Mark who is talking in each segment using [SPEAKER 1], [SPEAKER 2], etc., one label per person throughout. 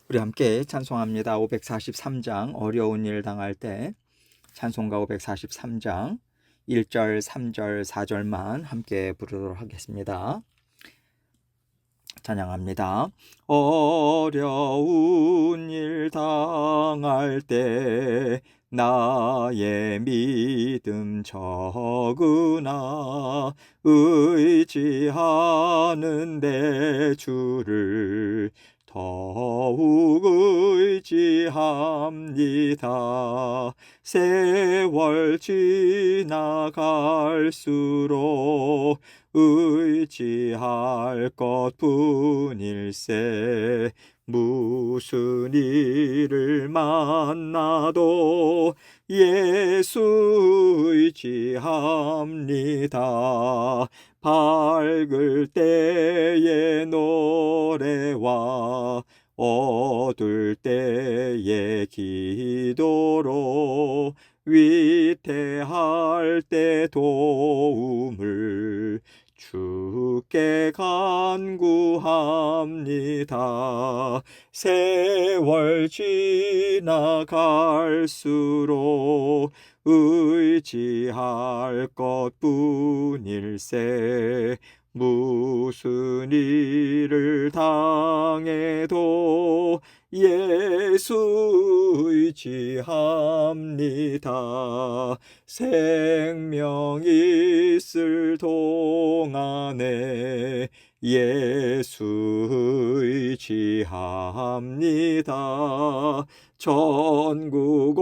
[SPEAKER 1] 우리 함께 찬송합니다. 543장 어려운 일 당할 때 찬송가 543장 1절, 3절, 4절만 함께 부르도록 하겠습니다. 찬양합니다. 어려운 일 당할 때 나의 믿음 적으나 의지하는데 주를 더욱 의지합니다. 세월 지나갈수록 의지할 것뿐일세. 무슨 일을 만나도 예수 의지합니다. 밝을 때의 노래와 어두울 때의 기도로 위태할 때 도움을 주께 간구합니다. 세월 지나갈수록 의지할 것뿐일세. 무슨 일을 당해도 예수 의지합니다. 생명 있을 동안에 예수 의지합니다. 천국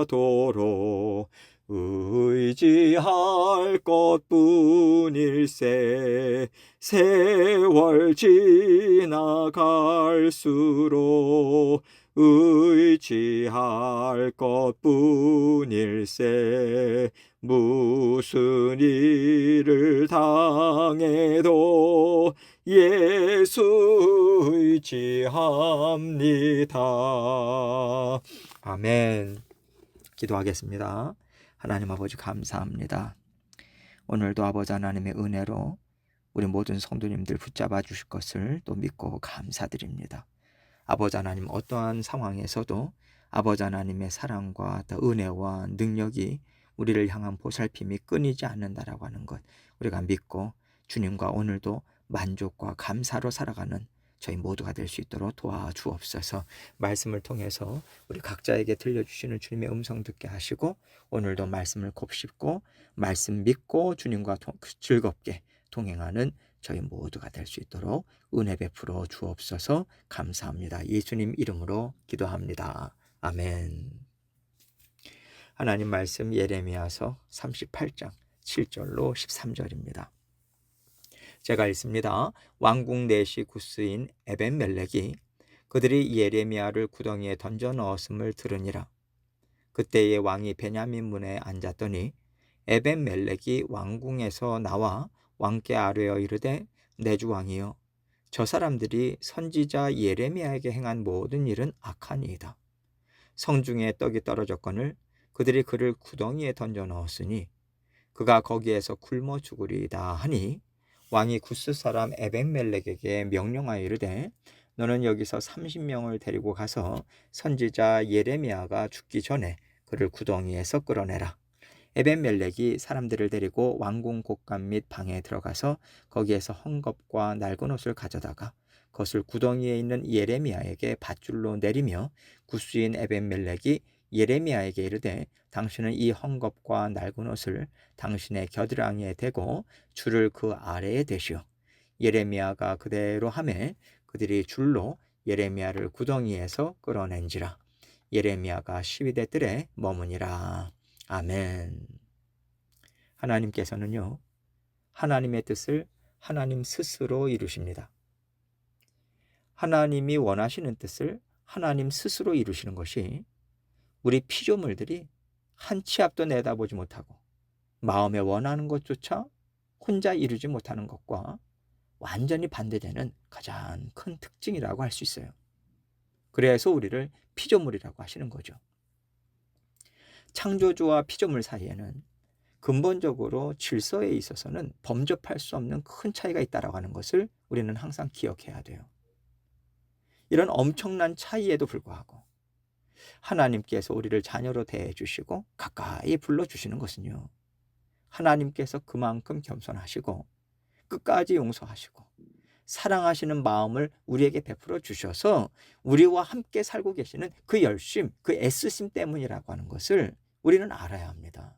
[SPEAKER 1] 올라가도록 의지할 것뿐일세. 세월 지나갈수록 의지할 것뿐일세. 무슨 일을 당해도 예수 의지합니다. 아멘. 기도하겠습니다. 하나님 아버지 감사합니다. 오늘도 아버지 하나님의 은혜로 우리 모든 성도님들 붙잡아 주실 것을 또 믿고 감사드립니다. 아버지 하나님, 어떠한 상황에서도 아버지 하나님의 사랑과 또 은혜와 능력이 우리를 향한 보살핌이 끊이지 않는다라고 하는 것 우리가 믿고 주님과 오늘도 만족과 감사로 살아가는 저희 모두가 될 수 있도록 도와주옵소서. 말씀을 통해서 우리 각자에게 들려주시는 주님의 음성 듣게 하시고 오늘도 말씀을 곱씹고 말씀 믿고 주님과 즐겁게 동행하는 저희 모두가 될 수 있도록 은혜 베풀어 주옵소서. 감사합니다. 예수님 이름으로 기도합니다. 아멘. 하나님 말씀 예레미야서 38장 7절로 13절입니다. 제가 읽습니다. 왕국 넷이 구스인 에벤멜렉이 그들이 예레미야를 구덩이에 던져 넣었음을 들으니라. 그때의 왕이 베냐민 문에 앉았더니 에벤멜렉이 왕궁에서 나와 왕께 아뢰어 이르되 내 주 왕이여, 저 사람들이 선지자 예레미야에게 행한 모든 일은 악하니이다. 성중에 떡이 떨어졌거늘 그들이 그를 구덩이에 던져 넣었으니 그가 거기에서 굶어 죽으리이다 하니 왕이 구스 사람 에벤멜렉에게 명령하여 이르되 너는 여기서 30명을 데리고 가서 선지자 예레미야가 죽기 전에 그를 구덩이에서 끌어내라. 에벤멜렉이 사람들을 데리고 왕궁 곳간 및 방에 들어가서 거기에서 헝겊과 낡은 옷을 가져다가 그것을 구덩이에 있는 예레미야에게 밧줄로 내리며 구스인 에벤멜렉이 예레미야에게 이르되 당신은 이 헝겊과 낡은 옷을 당신의 겨드랑이에 대고 줄을 그 아래에 대시오. 예레미야가 그대로 하매 그들이 줄로 예레미야를 구덩이에서 끌어낸지라. 예레미야가 12대 뜰에 머무니라. 아멘. 하나님께서는요, 하나님의 뜻을 하나님 스스로 이루십니다. 하나님이 원하시는 뜻을 하나님 스스로 이루시는 것이 우리 피조물들이 한 치 앞도 내다보지 못하고 마음에 원하는 것조차 혼자 이루지 못하는 것과 완전히 반대되는 가장 큰 특징이라고 할 수 있어요. 그래서 우리를 피조물이라고 하시는 거죠. 창조주와 피조물 사이에는 근본적으로 질서에 있어서는 범접할 수 없는 큰 차이가 있다고 하는 것을 우리는 항상 기억해야 돼요. 이런 엄청난 차이에도 불구하고 하나님께서 우리를 자녀로 대해주시고 가까이 불러주시는 것은요, 하나님께서 그만큼 겸손하시고 끝까지 용서하시고 사랑하시는 마음을 우리에게 베풀어 주셔서 우리와 함께 살고 계시는 그 열심, 그 애쓰심 때문이라고 하는 것을 우리는 알아야 합니다.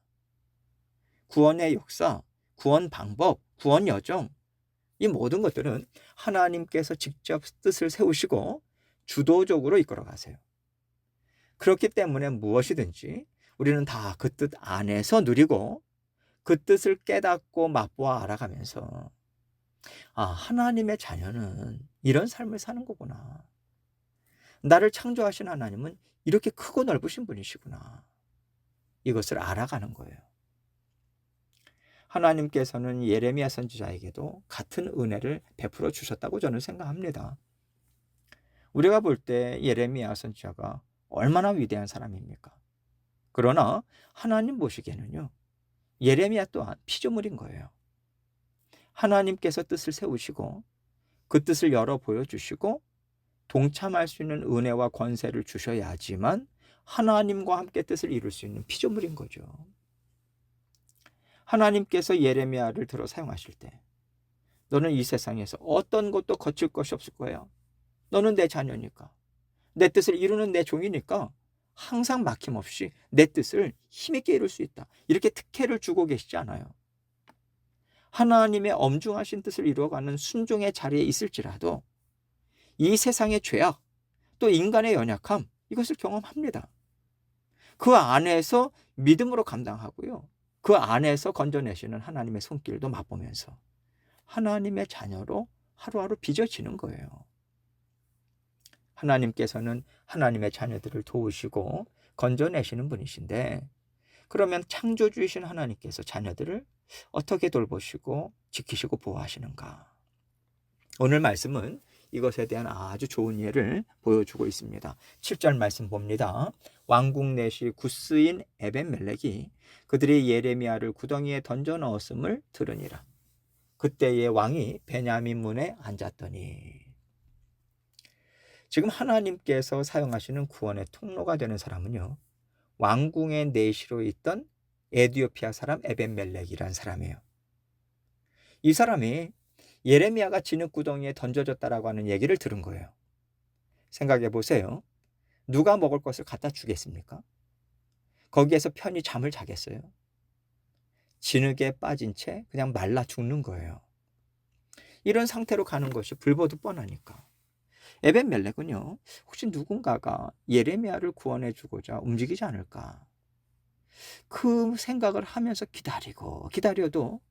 [SPEAKER 1] 구원의 역사, 구원 방법, 구원 여정, 이 모든 것들은 하나님께서 직접 뜻을 세우시고 주도적으로 이끌어 가세요. 그렇기 때문에 무엇이든지 우리는 다 그 뜻 안에서 누리고 그 뜻을 깨닫고 맛보아 알아가면서, 아, 하나님의 자녀는 이런 삶을 사는 거구나. 나를 창조하신 하나님은 이렇게 크고 넓으신 분이시구나. 이것을 알아가는 거예요. 하나님께서는 예레미야 선지자에게도 같은 은혜를 베풀어 주셨다고 저는 생각합니다. 우리가 볼 때 예레미야 선지자가 얼마나 위대한 사람입니까? 그러나 하나님 보시기에는요, 예레미야 또한 피조물인 거예요. 하나님께서 뜻을 세우시고 그 뜻을 열어 보여주시고 동참할 수 있는 은혜와 권세를 주셔야지만 하나님과 함께 뜻을 이룰 수 있는 피조물인 거죠. 하나님께서 예레미야를 들어 사용하실 때, 너는 이 세상에서 어떤 것도 거칠 것이 없을 거야. 너는 내 자녀니까, 내 뜻을 이루는 내 종이니까 항상 막힘없이 내 뜻을 힘있게 이룰 수 있다. 이렇게 특혜를 주고 계시지 않아요. 하나님의 엄중하신 뜻을 이루어가는 순종의 자리에 있을지라도 이 세상의 죄악, 또 인간의 연약함, 이것을 경험합니다. 그 안에서 믿음으로 감당하고요, 그 안에서 건져내시는 하나님의 손길도 맛보면서 하나님의 자녀로 하루하루 빚어지는 거예요. 하나님께서는 하나님의 자녀들을 도우시고 건져내시는 분이신데, 그러면 창조주이신 하나님께서 자녀들을 어떻게 돌보시고 지키시고 보호하시는가? 오늘 말씀은 이것에 대한 아주 좋은 예를 보여주고 있습니다. 7절 말씀 봅니다. 왕국 넷이 구스인 에벤멜렉이 그들이 예레미야를 구덩이에 던져 넣었음을 들으니라. 그때의 왕이 베냐민 문에 앉았더니. 지금 하나님께서 사용하시는 구원의 통로가 되는 사람은요, 왕궁의 내시로 있던 에디오피아 사람 에벤멜렉이라는 사람이에요. 이 사람이 예레미야가 진흙구덩이에 던져졌다라고 하는 얘기를 들은 거예요. 생각해 보세요. 누가 먹을 것을 갖다 주겠습니까? 거기에서 편히 잠을 자겠어요? 진흙에 빠진 채 그냥 말라 죽는 거예요. 이런 상태로 가는 것이 불보듯 뻔하니까 에벤멜렉은요, 혹시 누군가가 예레미야를 구원해 주고자 움직이지 않을까, 그 생각을 하면서 기다려도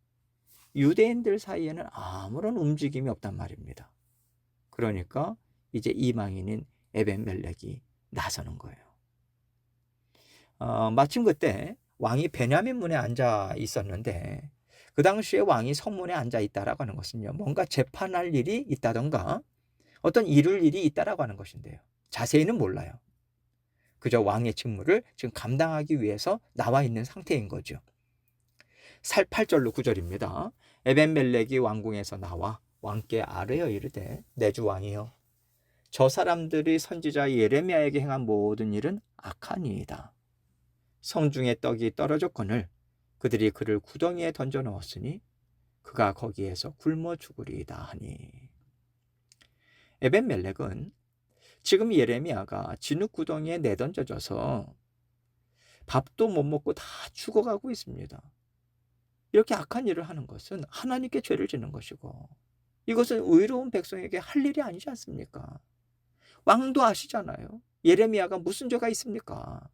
[SPEAKER 1] 유대인들 사이에는 아무런 움직임이 없단 말입니다. 그러니까 이제 이방인인 에벤멜렉이 나서는 거예요. 마침 그때 왕이 베냐민 문에 앉아 있었는데, 그 당시에 왕이 성문에 앉아 있다라고 하는 것은요, 뭔가 재판할 일이 있다던가 어떤 이룰 일이 있다라고 하는 것인데요, 자세히는 몰라요. 그저 왕의 직무를 지금 감당하기 위해서 나와 있는 상태인 거죠. 8절로 9절입니다. 에벤멜렉이 왕궁에서 나와 왕께 아뢰어 이르되, 내 주 왕이여, 저 사람들이 선지자 예레미야에게 행한 모든 일은 악하니이다. 성중에 떡이 떨어졌거늘 그들이 그를 구덩이에 던져 넣었으니 그가 거기에서 굶어 죽으리이다 하니. 에벤멜렉은 지금 예레미야가 진흙구덩이에 내던져져서 밥도 못 먹고 다 죽어가고 있습니다. 이렇게 악한 일을 하는 것은 하나님께 죄를 짓는 것이고, 이것은 의로운 백성에게 할 일이 아니지 않습니까? 왕도 아시잖아요. 예레미야가 무슨 죄가 있습니까?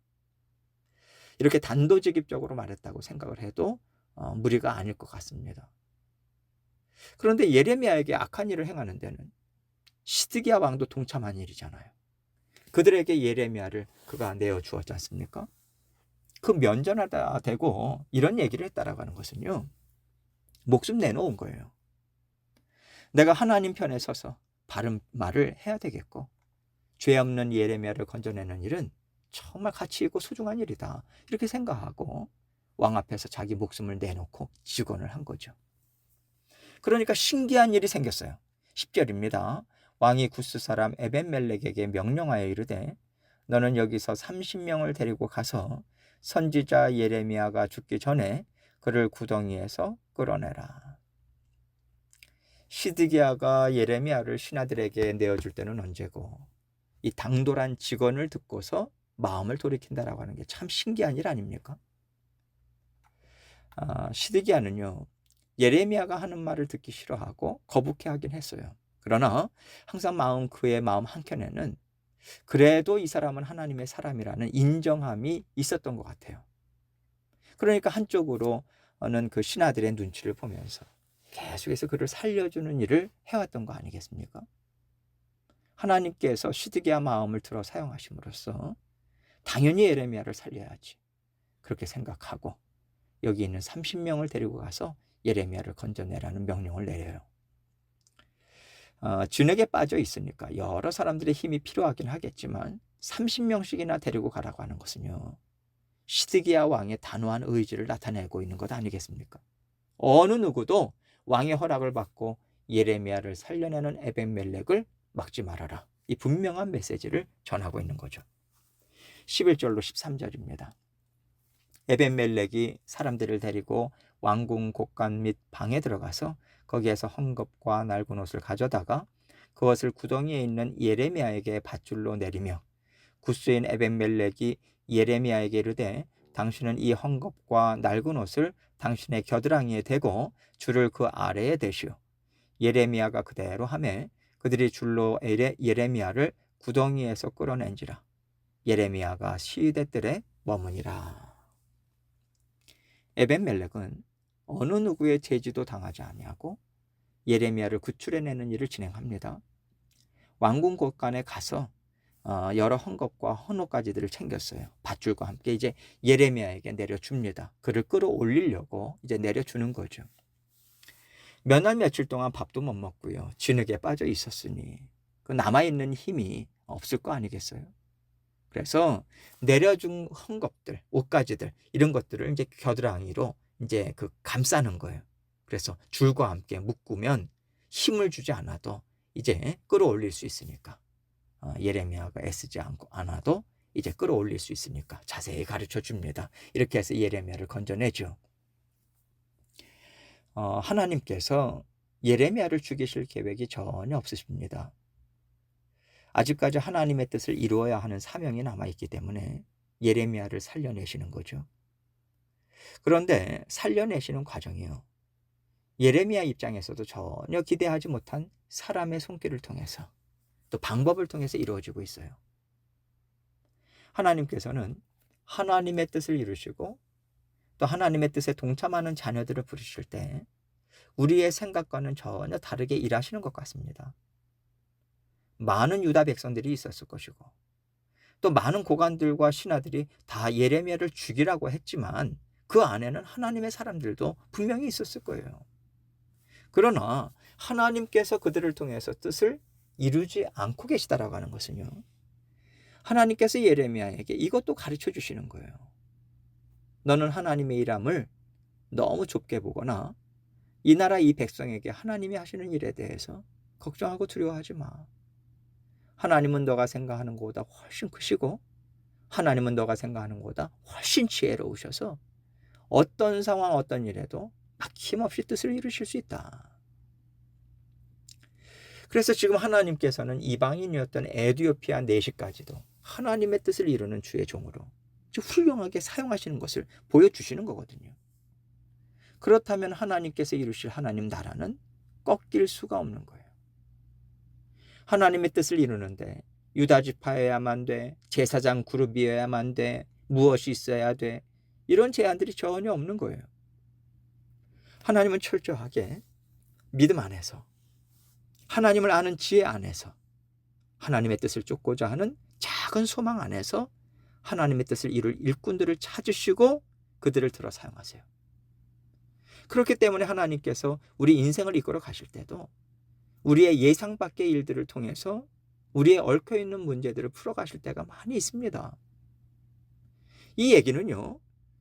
[SPEAKER 1] 이렇게 단도직입적으로 말했다고 생각을 해도 무리가 아닐 것 같습니다. 그런데 예레미야에게 악한 일을 행하는 데는 시드기야 왕도 동참한 일이잖아요. 그들에게 예레미야를 그가 내어주었지 않습니까? 그 면전하다 대고 이런 얘기를 했다라고 하는 것은요, 목숨 내놓은 거예요. 내가 하나님 편에 서서 바른 말을 해야 되겠고, 죄 없는 예레미야를 건져내는 일은 정말 가치 있고 소중한 일이다, 이렇게 생각하고 왕 앞에서 자기 목숨을 내놓고 직언을 한 거죠. 그러니까 신기한 일이 생겼어요. 10절입니다. 왕이 구스 사람 에벤멜렉에게 명령하여 이르되 너는 여기서 30명을 데리고 가서 선지자 예레미야가 죽기 전에 그를 구덩이에서 끌어내라. 시드기야가 예레미야를 신하들에게 내어줄 때는 언제고 이 당돌한 직언을 듣고서 마음을 돌이킨다라고 하는 게 참 신기한 일 아닙니까? 시드기야는요, 예레미야가 하는 말을 듣기 싫어하고 거북해하긴 했어요. 그러나 항상 그의 마음 한켠에는 그래도 이 사람은 하나님의 사람이라는 인정함이 있었던 것 같아요. 그러니까 한쪽으로는 그 신하들의 눈치를 보면서 계속해서 그를 살려주는 일을 해왔던 거 아니겠습니까? 하나님께서 시드기야 마음을 들어 사용하심으로써 당연히 예레미야를 살려야지 그렇게 생각하고 여기 있는 30명을 데리고 가서 예레미야를 건져내라는 명령을 내려요. 진흙에 빠져 있으니까 여러 사람들의 힘이 필요하긴 하겠지만 30명씩이나 데리고 가라고 하는 것은요, 시드기야 왕의 단호한 의지를 나타내고 있는 것 아니겠습니까? 어느 누구도 왕의 허락을 받고 예레미야를 살려내는 에벤멜렉을 막지 말아라, 이 분명한 메시지를 전하고 있는 거죠. 11절로 13절입니다. 에벤멜렉이 사람들을 데리고 왕궁 곳간 및 방에 들어가서 거기에서 헝겊과 낡은 옷을 가져다가 그것을 구덩이에 있는 예레미야에게 밧줄로 내리며 구스인 에벤멜렉이 예레미야에게 이르되 당신은 이 헝겊과 낡은 옷을 당신의 겨드랑이에 대고 줄을 그 아래에 대시오. 예레미야가 그대로 하매 그들이 줄로 예레미야를 구덩이에서 끌어낸지라. 예레미야가 시대들에 머무니라. 에벤멜렉은 어느 누구의 제지도 당하지 아니하고 예레미야를 구출해내는 일을 진행합니다. 왕궁 곳간에 가서 여러 헝겊과 헌옷가지들을 챙겼어요. 밧줄과 함께 이제 예레미야에게 내려줍니다. 그를 끌어올리려고 이제 내려주는 거죠. 몇 날 며칠 동안 밥도 못 먹고요, 진흙에 빠져 있었으니 그 남아있는 힘이 없을 거 아니겠어요? 그래서 내려준 헝겊들, 옷가지들 이런 것들을 이제 겨드랑이로 이제 감싸는 거예요. 그래서 줄과 함께 묶으면 힘을 주지 않아도 이제 끌어올릴 수 있으니까, 예레미야가 애쓰지 않아도 이제 끌어올릴 수 있으니까 자세히 가르쳐 줍니다. 이렇게 해서 예레미야를 건져내죠. 하나님께서 예레미야를 죽이실 계획이 전혀 없으십니다. 아직까지 하나님의 뜻을 이루어야 하는 사명이 남아있기 때문에 예레미야를 살려내시는 거죠. 그런데 살려내시는 과정이요, 예레미야 입장에서도 전혀 기대하지 못한 사람의 손길을 통해서 또 방법을 통해서 이루어지고 있어요. 하나님께서는 하나님의 뜻을 이루시고 또 하나님의 뜻에 동참하는 자녀들을 부르실 때 우리의 생각과는 전혀 다르게 일하시는 것 같습니다. 많은 유다 백성들이 있었을 것이고 또 많은 고관들과 신하들이 다 예레미야를 죽이라고 했지만 그 안에는 하나님의 사람들도 분명히 있었을 거예요. 그러나 하나님께서 그들을 통해서 뜻을 이루지 않고 계시다라고 하는 것은요, 하나님께서 예레미야에게 이것도 가르쳐 주시는 거예요. 너는 하나님의 일함을 너무 좁게 보거나 이 나라 이 백성에게 하나님이 하시는 일에 대해서 걱정하고 두려워하지 마. 하나님은 너가 생각하는 것보다 훨씬 크시고 하나님은 너가 생각하는 것보다 훨씬 지혜로우셔서 어떤 상황 어떤 일에도 막힘없이 뜻을 이루실 수 있다. 그래서 지금 하나님께서는 이방인이었던 에디오피아 내시까지도 하나님의 뜻을 이루는 주의 종으로 훌륭하게 사용하시는 것을 보여주시는 거거든요. 그렇다면 하나님께서 이루실 하나님 나라는 꺾일 수가 없는 거예요. 하나님의 뜻을 이루는데 유다 지파여야만 돼, 제사장 그룹이어야만 돼, 무엇이 있어야 돼, 이런 제한들이 전혀 없는 거예요. 하나님은 철저하게 믿음 안에서, 하나님을 아는 지혜 안에서, 하나님의 뜻을 쫓고자 하는 작은 소망 안에서 하나님의 뜻을 이룰 일꾼들을 찾으시고 그들을 들어 사용하세요. 그렇기 때문에 하나님께서 우리 인생을 이끌어 가실 때도 우리의 예상 밖의 일들을 통해서 우리의 얽혀있는 문제들을 풀어가실 때가 많이 있습니다. 이 얘기는요,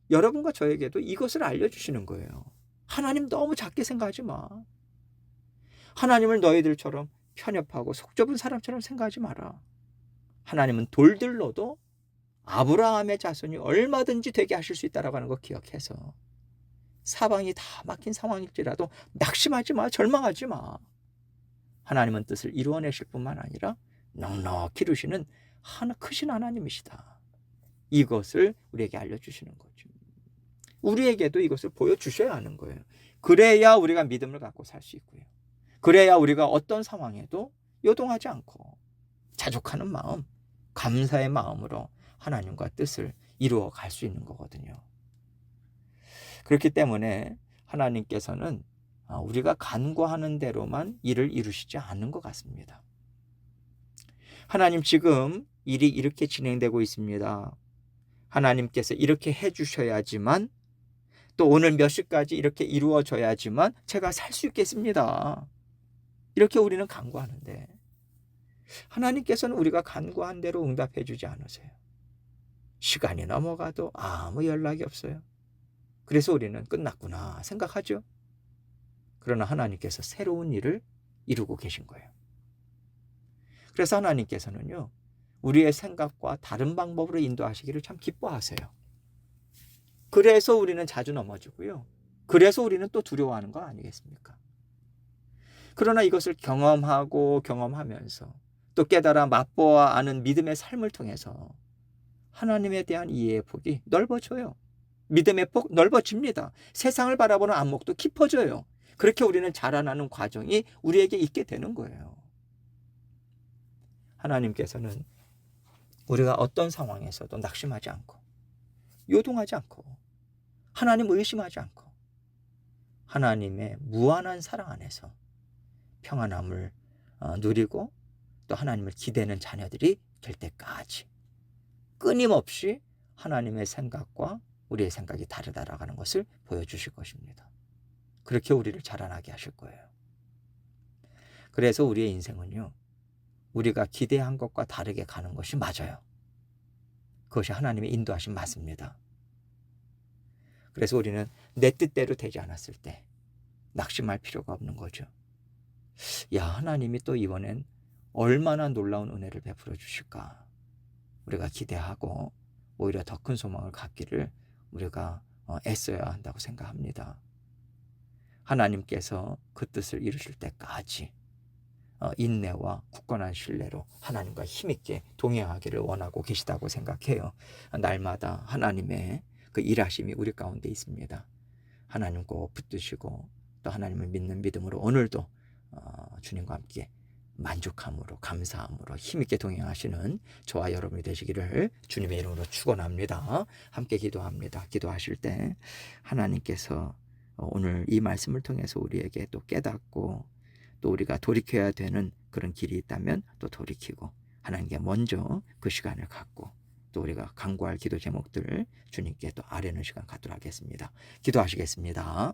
[SPEAKER 1] 여러분과 저에게도 이것을 알려주시는 거예요. 하나님 너무 작게 생각하지 마. 하나님을 너희들처럼 편협하고 속 좁은 사람처럼 생각하지 마라. 하나님은 돌들로도 아브라함의 자손이 얼마든지 되게 하실 수 있다라고 하는 거 기억해서 사방이 다 막힌 상황일지라도 낙심하지 마, 절망하지 마. 하나님은 뜻을 이루어내실 뿐만 아니라 넉넉히 이루시는 크신 하나님이시다. 이것을 우리에게 알려주시는 거죠. 우리에게도 이것을 보여주셔야 하는 거예요. 그래야 우리가 믿음을 갖고 살 수 있고요. 그래야 우리가 어떤 상황에도 요동하지 않고 자족하는 마음, 감사의 마음으로 하나님과 뜻을 이루어 갈 수 있는 거거든요. 그렇기 때문에 하나님께서는 우리가 간구하는 대로만 일을 이루시지 않는 것 같습니다. 하나님, 지금 일이 이렇게 진행되고 있습니다. 하나님께서 이렇게 해주셔야지만, 또 오늘 몇 시까지 이렇게 이루어져야지만 제가 살 수 있겠습니다. 이렇게 우리는 간구하는데 하나님께서는 우리가 간구한 대로 응답해 주지 않으세요. 시간이 넘어가도 아무 연락이 없어요. 그래서 우리는 끝났구나 생각하죠. 그러나 하나님께서 새로운 일을 이루고 계신 거예요. 그래서 하나님께서는요, 우리의 생각과 다른 방법으로 인도하시기를 참 기뻐하세요. 그래서 우리는 자주 넘어지고요. 그래서 우리는 또 두려워하는 거 아니겠습니까? 그러나 이것을 경험하면서 또 깨달아 맛보아 아는 믿음의 삶을 통해서 하나님에 대한 이해의 폭이 넓어져요. 믿음의 폭 넓어집니다. 세상을 바라보는 안목도 깊어져요. 그렇게 우리는 자라나는 과정이 우리에게 있게 되는 거예요. 하나님께서는 우리가 어떤 상황에서도 낙심하지 않고 요동하지 않고 하나님 의심하지 않고 하나님의 무한한 사랑 안에서 평안함을 누리고 또 하나님을 기대는 자녀들이 될 때까지 끊임없이 하나님의 생각과 우리의 생각이 다르다라는 것을 보여주실 것입니다. 그렇게 우리를 자라나게 하실 거예요. 그래서 우리의 인생은요, 우리가 기대한 것과 다르게 가는 것이 맞아요. 그것이 하나님의 인도하심 맞습니다. 그래서 우리는 내 뜻대로 되지 않았을 때 낙심할 필요가 없는 거죠. 야, 하나님이 또 이번엔 얼마나 놀라운 은혜를 베풀어 주실까. 우리가 기대하고 오히려 더 큰 소망을 갖기를 우리가 애써야 한다고 생각합니다. 하나님께서 그 뜻을 이루실 때까지 인내와 굳건한 신뢰로 하나님과 힘있게 동행하기를 원하고 계시다고 생각해요. 날마다 하나님의 그 일하심이 우리 가운데 있습니다. 하나님 꼭 붙드시고 또 하나님을 믿는 믿음으로 오늘도 주님과 함께 만족함으로 감사함으로 힘있게 동행하시는 저와 여러분이 되시기를 주님의 이름으로 축원합니다. 함께 기도합니다. 기도하실 때 하나님께서 오늘 이 말씀을 통해서 우리에게 또 깨닫고 또 우리가 돌이켜야 되는 그런 길이 있다면 또 돌이키고 하나님께 먼저 그 시간을 갖고 또 우리가 간구할 기도 제목들 주님께 또 아뢰는 시간 갖도록 하겠습니다. 기도하시겠습니다.